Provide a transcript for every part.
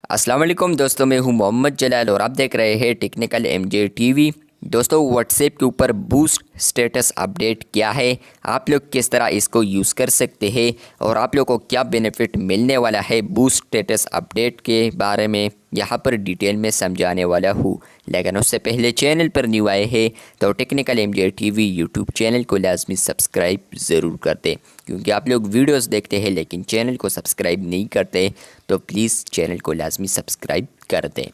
अस्सलाम वालेकुम दोस्तों, मैं हूं मोहम्मद जलाल और आप देख रहे हैं टेक्निकल एमजे टीवी। दोस्तों, व्हाट्सएप के ऊपर बूस्ट स्टेटस अपडेट क्या है, आप लोग किस तरह इसको यूज़ कर सकते हैं और आप लोग को क्या बेनिफिट मिलने वाला है बूस्ट स्टेटस अपडेट के बारे में यहाँ पर डिटेल में समझाने वाला हूँ। लेकिन उससे पहले चैनल पर न्यू आए हैं तो technical MJ TV YouTube channel को लाजमी सब्सक्राइब ज़रूर कर दें, क्योंकि आप लोग वीडियोस देखते हैं लेकिन चैनल को सब्सक्राइब नहीं करते, तो प्लीज़ चैनल को लाजमी सब्सक्राइब कर दें।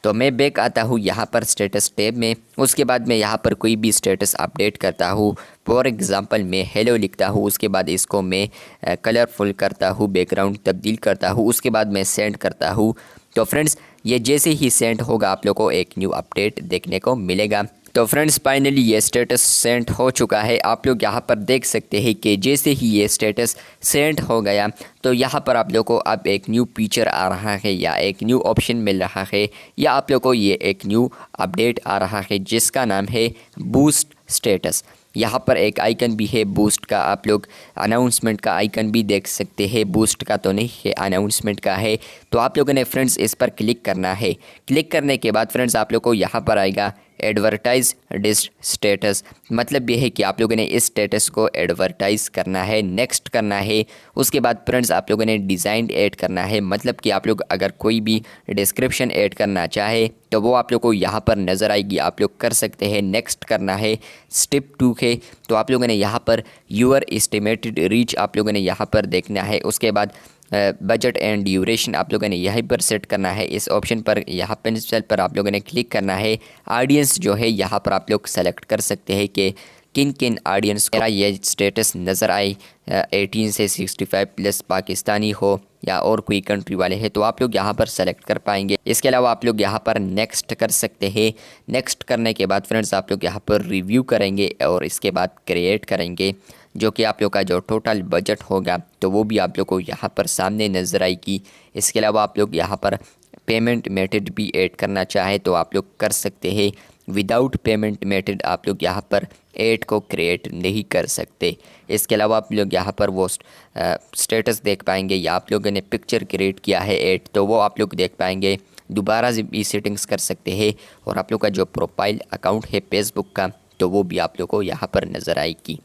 तो मैं बैक आता हूँ यहाँ पर स्टेटस टैब में। उसके बाद मैं यहाँ पर कोई भी स्टेटस अपडेट करता हूँ। फॉर एग्ज़ाम्पल मैं हेलो लिखता हूँ, उसके बाद इसको मैं कलरफुल करता हूँ, बैकग्राउंड तब्दील करता हूँ, उसके बाद मैं सेंड करता हूँ। तो फ्रेंड्स, ये जैसे ही सेंड होगा आप लोगों को एक न्यू अपडेट देखने को मिलेगा। तो फ्रेंड्स, फाइनली ये स्टेटस सेंड हो चुका है। आप लोग यहाँ पर देख सकते हैं कि जैसे ही ये स्टेटस सेंड हो गया तो यहाँ पर आप लोग को अब एक न्यू फीचर आ रहा है या एक न्यू ऑप्शन मिल रहा है या आप लोग को ये एक न्यू अपडेट आ रहा है जिसका नाम है बूस्ट स्टेटस। यहाँ पर एक आइकन भी है बूस्ट का, आप लोग अनाउंसमेंट का आइकन भी देख सकते हैं। बूस्ट का तो नहीं है, अनाउंसमेंट का है। तो आप लोगों ने फ्रेंड्स इस पर क्लिक करना है। क्लिक करने के बाद फ्रेंड्स आप लोग को यहाँ पर आएगा एडवर्टाइज दिस स्टेटस। मतलब ये है कि आप लोगों ने इस स्टेटस को एडवर्टाइज़ करना है, नेक्स्ट करना है। उसके बाद फ्रेंड्स आप लोगों ने डिज़ाइन ऐड करना है। मतलब कि आप लोग अगर कोई भी डिस्क्रिप्शन ऐड करना चाहे तो वो आप लोग को यहाँ पर नज़र आएगी, आप लोग कर सकते हैं। नेक्स्ट करना है। स्टेप 2 है तो आप लोगों ने यहाँ पर यूअर एस्टिमेटेड रीच आप लोगों ने यहाँ पर देखना है। उसके बाद बजट एंड ड्यूरेशन आप लोगों ने यहीं पर सेट करना है। इस ऑप्शन पर यहाँ पेंसिल पर आप लोगों ने क्लिक करना है। ऑडियंस जो है यहाँ पर आप लोग सेलेक्ट कर सकते हैं कि किन किन ऑडियंस को ये स्टेटस नज़र आए, 18 से 65 प्लस पाकिस्तानी हो या और कोई कंट्री वाले हैं, तो आप लोग यहाँ पर सेलेक्ट कर पाएंगे। इसके अलावा आप लोग यहाँ पर नेक्स्ट कर सकते हैं। नेक्स्ट करने के बाद फ्रेंड्स आप लोग यहाँ पर रिव्यू करेंगे और इसके बाद क्रिएट करेंगे, जो कि आप लोग का जो टोटल बजट होगा तो वो भी आप लोग को यहाँ पर सामने नज़र आएगी। इसके अलावा आप लोग यहाँ पर पेमेंट मेथड भी ऐड करना चाहे तो आप लोग कर सकते हैं। विदाउट पेमेंट मेथड आप लोग यहाँ पर ऐड को क्रिएट नहीं कर सकते। इसके अलावा आप लोग यहाँ पर वो स्टेटस देख पाएंगे या आप लोगों ने पिक्चर क्रिएट किया है ऐड, तो वो आप लोग देख पाएंगे। दोबारा से भी सेटिंग्स कर सकते हैं और आप लोग का जो प्रोफाइल अकाउंट है फेसबुक का तो वो भी आप लोग को यहाँ पर नज़र आएगी।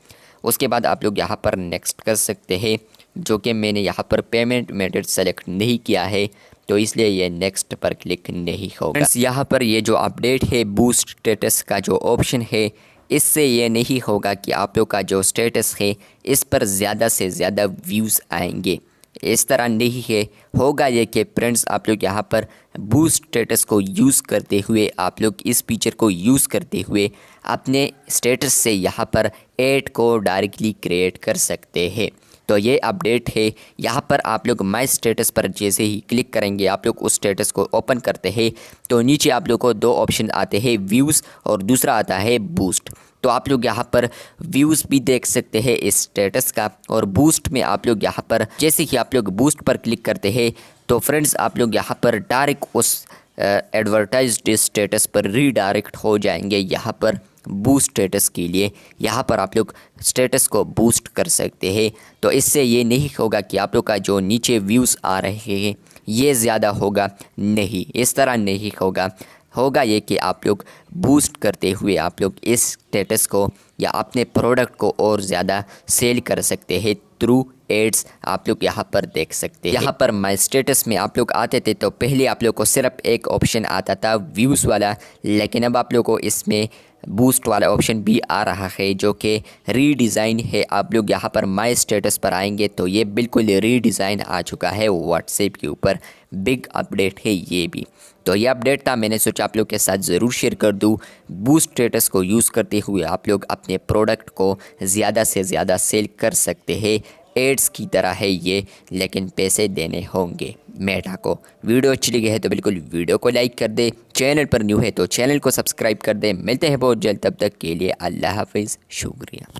उसके बाद आप लोग यहाँ पर नेक्स्ट कर सकते हैं, जो कि मैंने यहाँ पर पेमेंट मेथड सेलेक्ट नहीं किया है तो इसलिए ये नेक्स्ट पर क्लिक नहीं होगा। फ्रेंड्स, यहाँ पर ये जो अपडेट है बूस्ट स्टेटस का जो ऑप्शन है, इससे ये नहीं होगा कि आप लोग का जो स्टेटस है इस पर ज़्यादा से ज़्यादा व्यूज़ आएंगे। इस तरह नहीं है। होगा ये कि फ्रेंड्स आप लोग यहाँ पर बूस्ट स्टेटस को यूज़ करते हुए, आप लोग इस फीचर को यूज़ करते हुए अपने स्टेटस से यहाँ पर ऐड को डायरेक्टली क्रिएट कर सकते हैं। तो ये अपडेट है। यहाँ पर आप लोग माई स्टेटस पर जैसे ही क्लिक करेंगे, आप लोग उस स्टेटस को ओपन करते हैं तो नीचे आप लोग को दो ऑप्शन आते हैं, व्यूज़ और दूसरा आता है बूस्ट। तो आप लोग यहाँ पर व्यूज़ भी देख सकते हैं इस स्टेटस का, और बूस्ट में आप लोग यहाँ पर जैसे ही आप लोग बूस्ट पर क्लिक करते हैं तो फ्रेंड्स आप लोग यहाँ पर डायरेक्ट उस एडवर्टाइज्ड स्टेटस पर रीडायरेक्ट हो जाएंगे यहाँ पर बूस्ट स्टेटस के लिए। यहाँ पर आप लोग स्टेटस को बूस्ट कर सकते हैं। तो इससे ये नहीं होगा कि आप लोग का जो नीचे व्यूज़ आ रहे हैं ये ज़्यादा होगा, नहीं, इस तरह नहीं होगा। होगा ये कि आप लोग बूस्ट करते हुए आप लोग इस स्टेटस को या अपने प्रोडक्ट को और ज़्यादा सेल कर सकते हैं थ्रू एड्स। आप लोग यहाँ पर देख सकते हैं। यहाँ पर माई स्टेटस में आप लोग आते थे तो पहले आप लोग को सिर्फ एक ऑप्शन आता था व्यूज़ वाला, लेकिन अब आप लोग को इसमें बूस्ट वाला ऑप्शन भी आ रहा है जो कि रीडिज़ाइन है। आप लोग यहाँ पर माई स्टेटस पर आएंगे तो ये बिल्कुल रीडिज़ाइन आ चुका है व्हाट्सएप के ऊपर। बिग अपडेट है ये भी। तो ये अपडेट था, मैंने सोचा आप लोग के साथ ज़रूर शेयर कर दूँ। बूस्ट स्टेटस को यूज़ करते हुए आप लोग अपने प्रोडक्ट को ज़्यादा से ज़्यादा सेल कर सकते हैं। एड्स की तरह है ये, लेकिन पैसे देने होंगे मेटा को। वीडियो अच्छी लगी है तो बिल्कुल वीडियो को लाइक कर दे। चैनल पर न्यू है तो चैनल को सब्सक्राइब कर दे। मिलते हैं बहुत जल्द, तब तक के लिए अल्लाह हाफिज़, शुक्रिया।